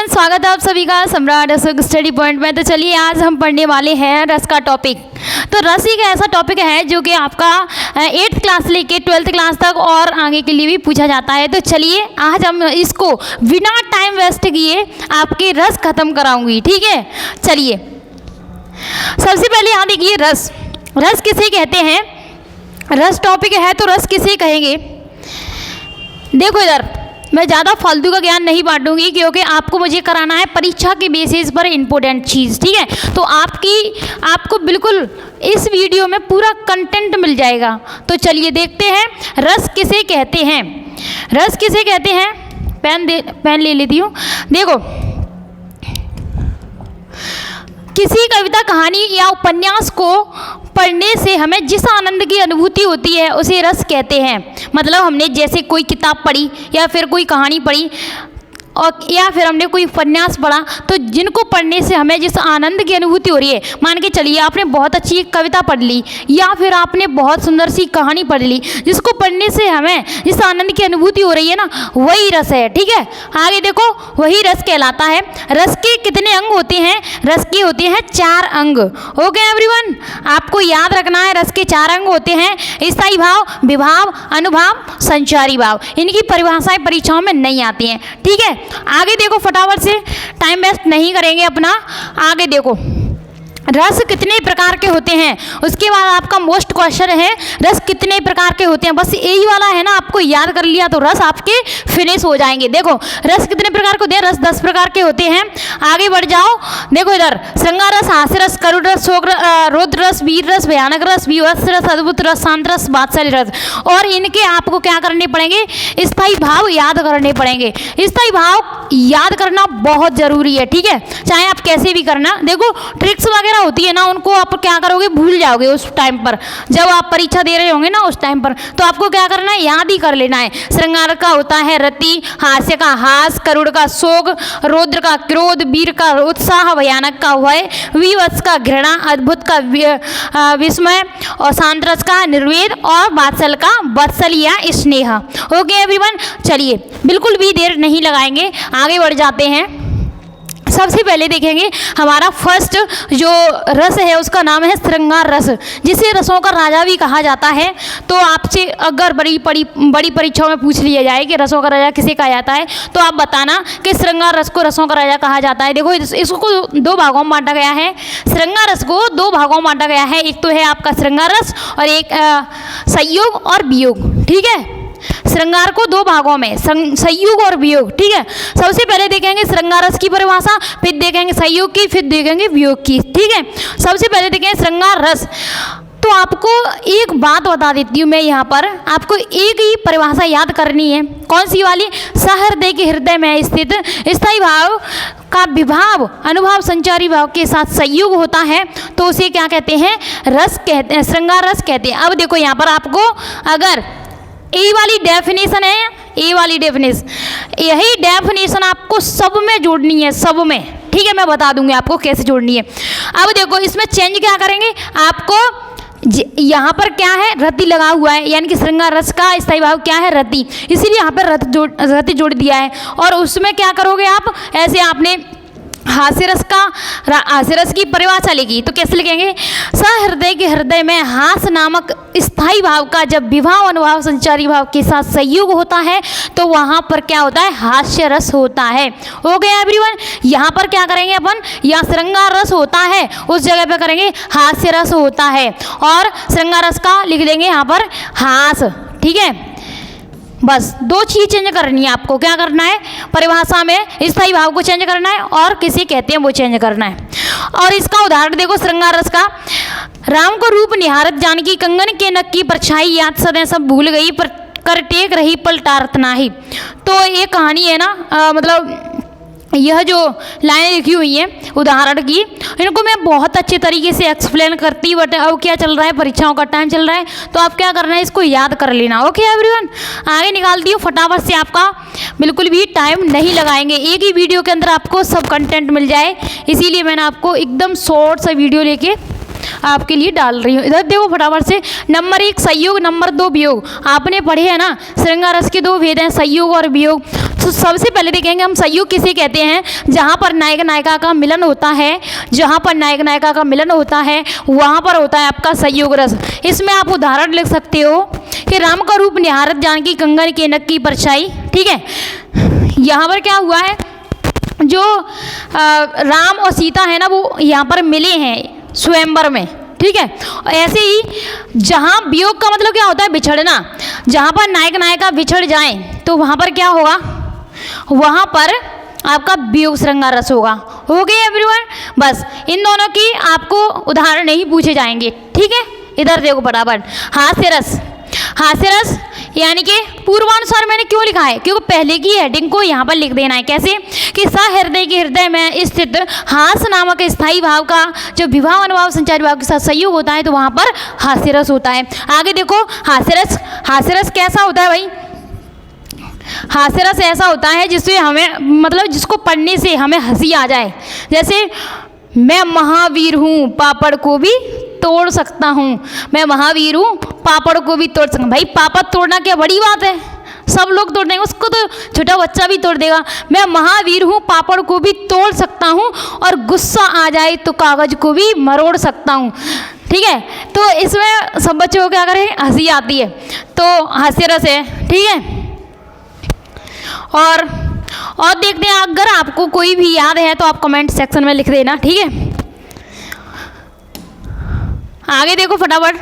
स्वागत है आप सभी का सम्राट अशोक स्टडी पॉइंट में। तो चलिए आज हम पढ़ने वाले हैं रस का टॉपिक। तो रस एक ऐसा टॉपिक है जो कि आपका 8th क्लास से लेके 12th क्लास तक और आगे के लिए भी पूछा जाता है। तो चलिए आज हम इसको बिना टाइम वेस्ट किए आपके रस खत्म कराऊंगी, ठीक है। चलिए सबसे पहले यहाँ देखिए रस किसे कहते हैं। रस टॉपिक है तो रस किसे कहेंगे। देखो इधर मैं ज़्यादा फालतू का ज्ञान नहीं बांटूंगी क्योंकि आपको मुझे कराना है परीक्षा के बेसिस पर इम्पोर्टेंट चीज़, ठीक है। तो आपको बिल्कुल इस वीडियो में पूरा कंटेंट मिल जाएगा। तो चलिए देखते हैं रस किसे कहते हैं। रस किसे कहते हैं, पेन ले लेती हूँ। देखो किसी कविता, कहानी या उपन्यास को पढ़ने से हमें जिस आनंद की अनुभूति होती है उसे रस कहते हैं। मतलब हमने जैसे कोई किताब पढ़ी या फिर कोई कहानी पढ़ी और या फिर हमने कोई उपन्यास पढ़ा, तो जिनको पढ़ने से हमें जिस आनंद की अनुभूति हो रही है, मान के चलिए आपने बहुत अच्छी कविता पढ़ ली या फिर आपने बहुत सुंदर सी कहानी पढ़ ली, जिसको पढ़ने से हमें जिस आनंद की अनुभूति हो रही है ना, वही रस है, ठीक है। आगे देखो वही रस कहलाता है। रस के कितने अंग होते हैं? रस के होते हैं 4 अंग। ओके एवरीवन, आपको याद रखना है रस के 4 अंग होते हैं। स्थायी भाव, विभाव, अनुभाव, संचारी भाव। इनकी परिभाषाएं परीक्षाओं में नहीं आती हैं, ठीक है। आगे देखो फटाफट से, टाइम वेस्ट नहीं करेंगे अपना। आगे देखो रस कितने प्रकार के होते हैं। उसके बाद आपका मोस्ट क्वेश्चन है रस कितने प्रकार के होते हैं। बस यही वाला है ना, आपको याद कर लिया तो रस आपके फिनिश हो जाएंगे। देखो रस कितने प्रकार के होते हैं। रस 10 प्रकार के होते हैं। आगे बढ़ जाओ, देखो इधर श्रृंगार रस, हास्य रस, करुण रस, शोक, रौद्र रस, वीर रस, भयानक रस, विवश रस, अद्भुत रस, शांत रस, वात्सल्य रस। और इनके आपको क्या करने पड़ेंगे? स्थायी भाव याद करने पड़ेंगे। स्थायी भाव याद करना बहुत जरूरी है, ठीक है, चाहे आप कैसे भी करना। देखो ट्रिक्स वगैरह होती है ना, उनको आप क्या करोगे, भूल जाओगे उस टाइम पर, जब आप परीक्षा दे रहे होंगे ना उस टाइम पर। तो आपको क्या करना है, याद ही कर लेना है। श्रृंगार का होता है रति, हास्य का हास, करुण का शोक, रौद्र का क्रोध, वीर का उत्साह, भयानक का भय, विवश का घृणा, अद्भुत का विस्मय और शांत रस का निर्वेद और वात्सल्य का वात्सल्य या स्नेह। ओके एवरीवन, चलिए बिल्कुल भी देर नहीं लगाएंगे, आगे बढ़ जाते हैं। सबसे पहले देखेंगे हमारा फर्स्ट जो रस है उसका नाम है श्रृंगार रस, जिसे रसों का राजा भी कहा जाता है। तो आपसे अगर बड़ी परीक्षाओं में पूछ लिया जाए कि रसों का राजा किसे कहा जाता है, तो आप बताना कि श्रृंगार रस को रसों का राजा कहा जाता है। देखो इसको 2 भागों में बांटा गया है। श्रृंगार रस को 2 भागों में बांटा गया है। एक तो है आपका श्रृंगार रस और एक संयोग और वियोग, ठीक है। श्रृंगार को 2 भागों में, संयोग और वियोग, ठीक है। सबसे पहले देखेंगे श्रृंगार रस की परिभाषा, फिर देखेंगे संयोग की, फिर देखेंगे वियोग की, ठीक है। सबसे पहले देखेंगे श्रृंगार रस। तो आपको एक बात बता देती हूँ मैं, यहाँ पर आपको एक ही परिभाषा याद करनी है। कौन सी वाली? सहृदय के हृदय में स्थित स्थायी भाव का विभाव, अनुभाव, संचारी भाव के साथ संयोग होता है तो उसे क्या कहते हैं? रस कहते हैं, श्रृंगार रस कहते हैं। अब देखो यहाँ पर आपको अगर ए वाली डेफिनेशन है, ए वाली डेफिनेशन, यही डेफिनेशन आपको सब में जोड़नी है, सब में, ठीक है। मैं बता दूंगी आपको कैसे जोड़नी है। अब देखो इसमें चेंज क्या करेंगे, आपको यहाँ पर क्या है, रति लगा हुआ है, यानी कि श्रृंगार रस का स्थायी भाव क्या है? रति, इसीलिए यहाँ पर रति जोड़ दिया है। और उसमें क्या करोगे आप, ऐसे आपने हास्य रस की परिभाषा लिखी तो कैसे लिखेंगे? सहृदय के हृदय में हास नामक स्थायी भाव का जब विभाव, अनुभाव, संचारी भाव के साथ संयोग होता है तो वहां पर क्या होता है? हास्य रस होता है। हो गया एवरीवन। यहाँ पर क्या करेंगे अपन, यहाँ श्रृंगार रस होता है उस जगह पे करेंगे हास्य रस होता है, और श्रृंगार रस का लिख देंगे यहाँ पर हास, ठीक है। बस 2 चीज़ चेंज करनी है आपको। क्या करना है? परिभाषा में स्थायी भाव को चेंज करना है और किसे कहते हैं वो चेंज करना है। और इसका उदाहरण देखो श्रृंगार रस का, राम को रूप निहारत जानकी, कंगन के नक की परछाई याद सदैं सब भूल गई, पर कर टेक रही पल टारत नाही। तो ये कहानी है ना, मतलब यह जो लाइनें लिखी हुई हैं उदाहरण की, इनको मैं बहुत अच्छे तरीके से एक्सप्लेन करती, बट अब क्या चल रहा है, परीक्षाओं का टाइम चल रहा है, तो आप क्या करना है, इसको याद कर लेना। ओके एवरीवन, आगे निकालती हूँ फटाफट से, आपका बिल्कुल भी टाइम नहीं लगाएंगे, एक ही वीडियो के अंदर आपको सब कंटेंट मिल जाए, इसीलिए मैंने आपको एकदम शॉर्ट सा वीडियो लेके आपके लिए डाल रही हूँ। इधर देखो फटाफट से, नंबर 1 संयोग, नंबर 2 वियोग। आपने पढ़े हैं ना, श्रृंगार रस के 2 भेद हैं, संयोग और वियोग। तो सबसे पहले देखेंगे हम संयोग किसे कहते हैं। जहाँ पर नायक नायिका का मिलन होता है, जहाँ पर नायक नायिका का मिलन होता है वहाँ पर होता है आपका संयोग रस। इसमें आप उदाहरण लिख सकते हो कि राम का रूप निहारत जानकी कंगन के नक की परछाई। ठीक है, यहाँ पर क्या हुआ है, जो राम और सीता है ना वो यहाँ पर मिले हैं स्वयंवर में। ठीक है, ऐसे ही जहाँ वियोग का मतलब क्या होता है, बिछड़ना। जहाँ पर नायक नायिका बिछड़ जाएं तो वहाँ पर क्या होगा, वहाँ पर आपका वियोग श्रृंगार रस होगा। हो गया एवरीवन। बस इन दोनों की आपको उदाहरण नहीं पूछे जाएंगे। ठीक है, इधर देखो फटाफट। हास्य रस, हास्य रस यानी कि पूर्वानुसार मैंने क्यों लिखा है, क्योंकि पहले की हेडिंग को यहाँ पर लिख देना है। कैसे कि सहृदय के हृदय में स्थित हास नामक स्थायी भाव का जब विवाह अनुभाव संचारी भाव के साथ संयोग होता है तो वहाँ पर हास्य रस होता है। आगे देखो हास्य रस, हास्य रस कैसा होता है भाई, हास्य रस ऐसा होता है जिससे हमें मतलब जिसको पढ़ने से हमें हंसी आ जाए। जैसे मैं महावीर हूँ पापड़ को भी तोड़ सकता हूँ, मैं महावीर हूँ पापड़ को भी तोड़ सकता हूँ। भाई पापड़ तोड़ना क्या बड़ी बात है, सब लोग तोड़ देंगे, उसको तो छोटा बच्चा भी तोड़ देगा। मैं महावीर हूँ पापड़ को भी तोड़ सकता हूँ और गुस्सा आ जाए तो कागज को भी मरोड़ सकता हूँ। ठीक है, तो इसमें सब बच्चों को क्या करें, हंसी आती है, तो हास्य रस है। ठीक है, और देखते हैं, अगर आपको कोई भी याद है तो आप कमेंट सेक्शन में लिख देना। ठीक है, आगे देखो फटाफट।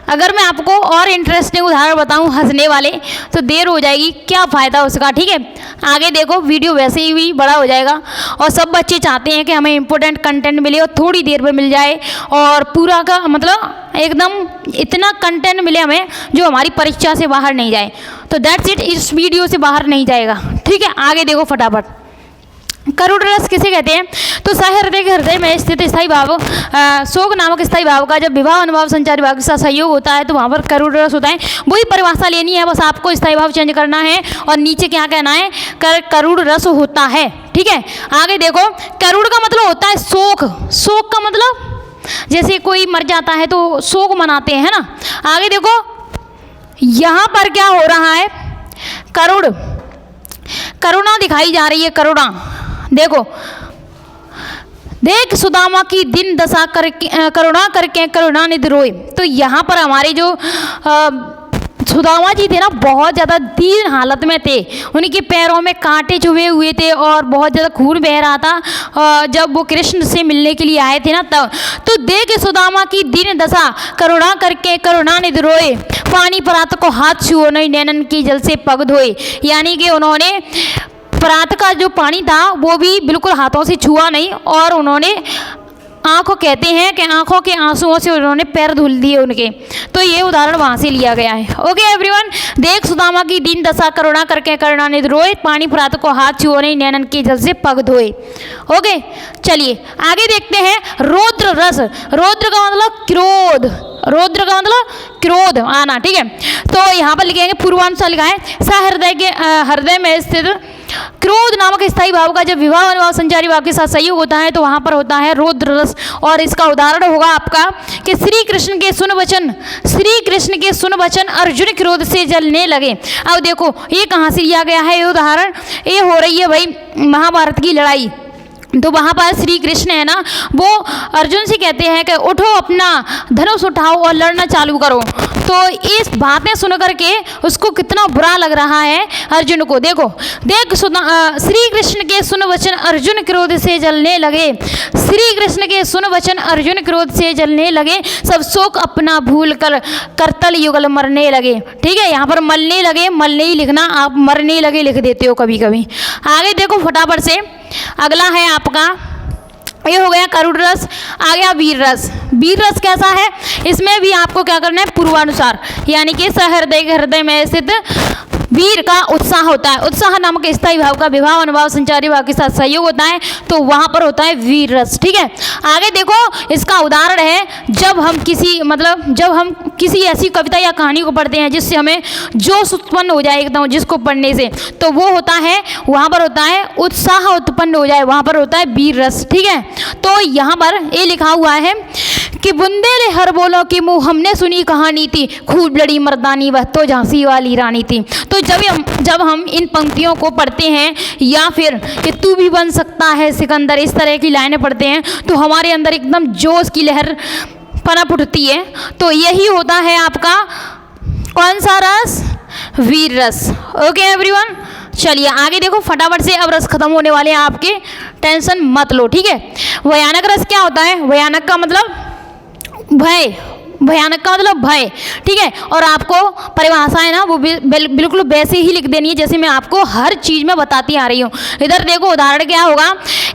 अगर मैं आपको और इंटरेस्टिंग उदाहरण बताऊं हंसने वाले तो देर हो जाएगी, क्या फ़ायदा उसका। ठीक है, आगे देखो, वीडियो वैसे ही भी बड़ा हो जाएगा और सब बच्चे चाहते हैं कि हमें इंपॉर्टेंट कंटेंट मिले और थोड़ी देर में मिल जाए और पूरा का मतलब एकदम इतना कंटेंट मिले हमें जो हमारी परीक्षा से बाहर नहीं जाए। तो दैट्स इट, इस वीडियो से बाहर नहीं जाएगा। ठीक है, आगे देखो फटाफट। करुण रस किसे कहते हैं, तो सहृदय के हृदय में स्थित स्थायी भाव शोक नामक स्थायी भाव का जब विवाह अनुभाव संचारी भाव के साथ सहयोग होता है तो वहाँ पर करुण रस होता है। वही परिभाषा लेनी है, बस आपको स्थायी भाव चेंज करना है और नीचे क्या कहना है, करुण रस होता है। ठीक है, आगे देखो, करुण का मतलब होता है शोक, शोक का मतलब जैसे कोई मर जाता है तो शोक मनाते हैं ना। आगे देखो, यहाँ पर क्या हो रहा है, करुण, करुणा दिखाई जा रही है, करुणा। देखो, देख सुदामा की दिन दशा करके करुणा करके करुणा निधि रोए। तो यहाँ पर हमारे जो सुदामा जी थे ना बहुत ज़्यादा दीन हालत में थे, उनके पैरों में कांटे चुभे हुए थे और बहुत ज़्यादा खून बह रहा था जब वो कृष्ण से मिलने के लिए आए थे ना तब। तो देख सुदामा की दीन दशा करुणा करके करुणा निधि रोए, पानी परात को हाथ छुओ नहीं नैनन की जल से पग धोए। यानी कि उन्होंने परात का जो पानी था वो भी बिल्कुल हाथों से छुआ नहीं और उन्होंने आंखों, कहते हैं कि आंखों के आंसुओं से उन्होंने पैर धुल दिए उनके। तो ये उदाहरण वहाँ से लिया गया है। ओके एवरीवन, देख सुदामा की दीन दशा करुणा करके करुणा निधि रोए, पानी परात को हाथ छुओ नहीं नैनन की जल से पग धोए। ओके, चलिए आगे देखते हैं रौद्र रस। रौद्र का मतलब क्रोध, रौद्र का मतलब क्रोध आना। ठीक है, तो यहाँ पर लिखेंगे पूर्वानुसार लिखा है, सहृदय के हृदय में स्थित क्रोध नामक स्थायी भाव का जब विवाह अनुभाव संचारी भाव के साथ संयोग होता है तो वहाँ पर होता है रौद्र रस। और इसका उदाहरण होगा आपका कि श्री कृष्ण के सुन वचन, श्री कृष्ण के सुन वचन अर्जुन क्रोध से जलने लगे। अब देखो ये कहाँ से लिया गया है, ये उदाहरण ये हो रही है भाई महाभारत की लड़ाई। तो वहाँ पर श्री कृष्ण है ना वो अर्जुन से कहते हैं कि उठो अपना धनुष उठाओ और लड़ना चालू करो। तो इस बातें सुन करके उसको कितना बुरा लग रहा है अर्जुन को। देखो, देख श्री कृष्ण के सुन वचन अर्जुन क्रोध से जलने लगे, श्री कृष्ण के सुन वचन अर्जुन क्रोध से जलने लगे, सब शोक अपना भूल कर करतल युगल मरने लगे। ठीक है, यहाँ पर मरने लगे, मल नहीं लिखना, आप मरने लगे लिख देते हो कभी कभी। आगे देखो फटाफट से, अगला है आपका, ये हो गया करुण रस। आ गया वीर रस। वीर रस कैसा है, इसमें भी आपको क्या करना है पूर्वानुसार, यानी कि सहृदय के हृदय में स्थित वीर का उत्साह होता है। उत्साह नामक स्थायी भाव का विवाह अनुभाव संचारी भाव के साथ सहयोग होता है तो वहाँ पर होता है वीर रस। ठीक है, आगे देखो इसका उदाहरण है जब हम किसी ऐसी कविता या कहानी को पढ़ते हैं जिससे हमें जोश उत्पन्न हो जाए एकदम, जिसको पढ़ने से तो वो होता है, वहाँ पर होता है उत्साह उत्पन्न हो जाए, वहाँ पर होता है वीर रस। ठीक है, तो यहाँ पर ये लिखा हुआ है कि बुंदेले हर बोलो कि मुँह हमने सुनी कहानी थी, खूब लड़ी मर्दानी वह तो झांसी वाली रानी थी। तो जब हम इन पंक्तियों को पढ़ते हैं या फिर कि तू भी बन सकता है सिकंदर, इस तरह की लाइनें पढ़ते हैं तो हमारे अंदर एकदम जोश की लहर पनप उठती है। तो यही होता है आपका कौन सा रस? वीर रस। ओके एवरीवन, चलिए आगे देखो फटाफट से, अब रस खत्म होने वाले हैं आपके, टेंशन मत लो, ठीक है। भयानक रस क्या होता है? भयानक का मतलब भय, भयानक का मतलब भय, ठीक है। और आपको परिभाषा है ना वो बिल्कुल वैसे ही लिख देनी है जैसे मैं आपको हर चीज़ में बताती आ रही हूँ। इधर देखो उदाहरण क्या होगा,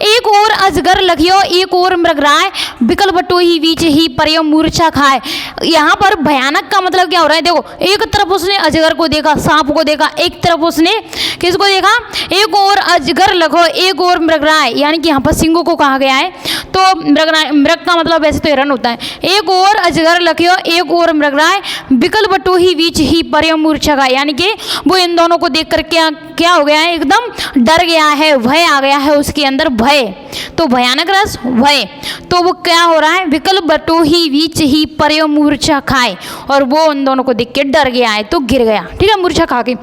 एक और अजगर लगियो एक और मृगराय, बिकल बटोही बीच ही परयो मूर्छा खाए। यहाँ पर भयानक का मतलब क्या हो रहा है? देखो एक तरफ उसने अजगर को देखा, सांप को देखा, एक तरफ उसने किसको देखा? एक और अजगर लगो एक और मृगराय, यानी कि यहाँ पर सिंगों को कहा गया है। तो मृग का मतलब वैसे तो हिरण होता है। एक और अजगर लखियो एक और मृगराय, बिकल बटोही बीच ही परयो मूर्छा खाए, यानी कि वो इन दोनों को देख कर क्या हो गया है? एकदम डर गया है, भय आ गया है उसके अंदर, भय। तो भयानक रस भय, तो वो क्या हो रहा है? विकल बटोही बीच ही परयो मूर्छा खाए, और वो उन दोनों को देख के डर गया है तो गिर गया, ठीक है, मूर्छा खा के।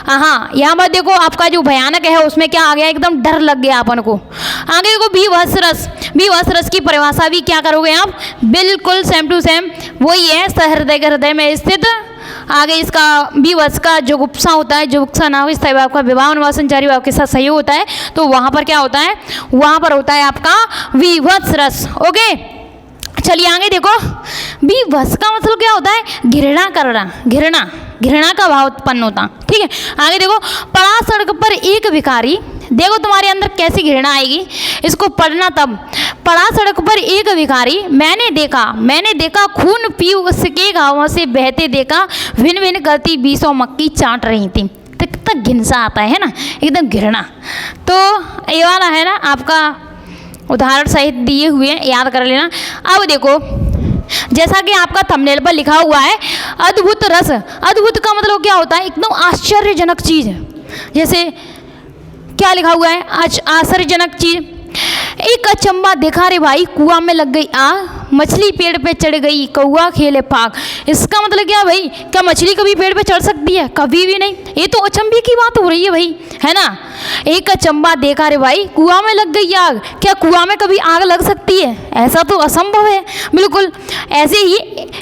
हाँ यहाँ पर देखो आपका जो भयानक है उसमें क्या आ गया? एकदम डर लग गया अपन को। आगे देखो भीभत्स रस, भीभत्स रस की परिभाषा भी क्या करोगे आप? बिल्कुल सेम टू सेम वही है, सहृदय के हृदय में स्थित। आगे इसका भीभत्स का जो गुप्सा होता है, जो गुप्सा नाम स्थायी भाव का विवाह अनुवाद संचारी भाव के साथ सहयोग होता है, तो वहाँ पर क्या होता है? वहाँ पर होता है आपका भीभत्स रस। ओके चलिए आगे देखो, भीभत्स का मतलब क्या होता है? घृणा करना, घृणा, घृणा का भाव उत्पन्न होता, ठीक है। आगे देखो, पड़ा सड़क पर एक भिखारी, देखो तुम्हारे अंदर कैसी घृणा आएगी, इसको पढ़ना तब। पड़ा सड़क पर एक भिखारी, मैंने देखा खून पी उसके गाँवों से बहते देखा, भिन भिन करती 20 मक्की चाट रही थी। तक घिनसा आता है ना, एकदम घृणा। तो ये वाला है ना आपका उदाहरण सहित दिए हुए, याद कर लेना। अब देखो जैसा कि आपका थंबनेल पर लिखा हुआ है अद्भुत रस, अद्भुत का मतलब क्या होता है? एकदम आश्चर्यजनक चीज़। जैसे क्या लिखा हुआ है? आश्चर्यजनक चीज़। एक अचंबा देखा रे भाई, कुआं में लग गई आग, मछली पेड़ पे चढ़ गई, कौआ खेले पाग। इसका मतलब क्या भाई? क्या मछली कभी पेड़ पे चढ़ सकती है? कभी भी नहीं। ये तो अचंबे की बात हो रही है भाई, है ना। एक अचंबा देखा रे भाई, कुआं में लग गई आग, क्या कुआं में कभी आग लग सकती है? ऐसा तो असंभव है बिल्कुल। ऐसे ही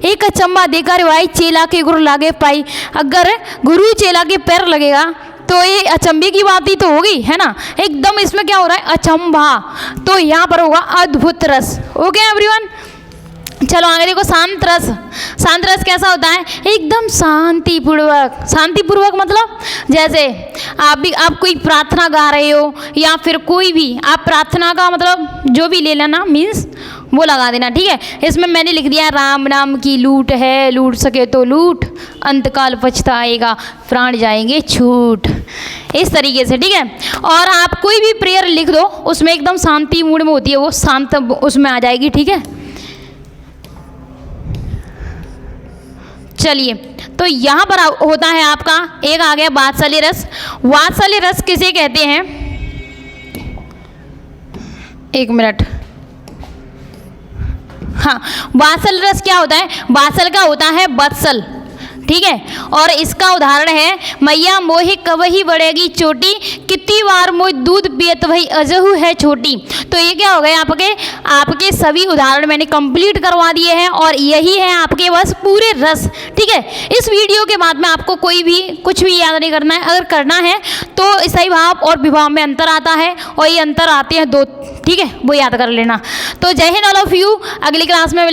एक अचंबा देखा रे भाई, चेला के गुरु लागे पाई। अगर गुरु चेला के पैर लगेगा तो ये अचंबे की बात ही तो होगी, है ना। एकदम इसमें क्या हो रहा है? अचंभा। तो यहाँ पर होगा अद्भुत रस। ओके एवरीवन, चलो आगे देखो शांत रस। शांत रस कैसा होता है? एकदम शांतिपूर्वक। शांतिपूर्वक मतलब जैसे आप कोई प्रार्थना गा रहे हो या फिर कोई भी आप प्रार्थना का मतलब जो भी ले लेना, मीन्स वो लगा देना, ठीक है। इसमें मैंने लिख दिया राम नाम की लूट है, लूट सके तो लूट, अंतकाल पछताएगा, प्राण जाएंगे छूट, इस तरीके से, ठीक है। और आप कोई भी प्रेयर लिख दो उसमें एकदम शांति मूड में होती है, वो शांत उसमें आ जाएगी, ठीक है। चलिए तो यहाँ पर होता है आपका एक आ गया वात्सल्य रस। वात्सल्य रस किसे कहते हैं? एक मिनट, हाँ, वात्सल रस क्या होता है? वात्सल का होता है वत्सल, ठीक है। और इसका उदाहरण है मैया मोहि कवही बढ़ेगी चोटी, कितनी बार मोहि दूध पियत वही अजहू है छोटी। तो ये क्या हो गया? आपके सभी उदाहरण मैंने कंप्लीट करवा दिए हैं और यही है आपके बस पूरे रस, ठीक है। इस वीडियो के बाद में आपको कोई भी कुछ भी याद नहीं करना है। अगर करना है तो स्थायी भाव और विभाव में अंतर आता है, और ये अंतर आते हैं 2, ठीक है, वो याद कर लेना। तो जय हिंद ऑल ऑफ यू, अगली क्लास में मिलेंगे।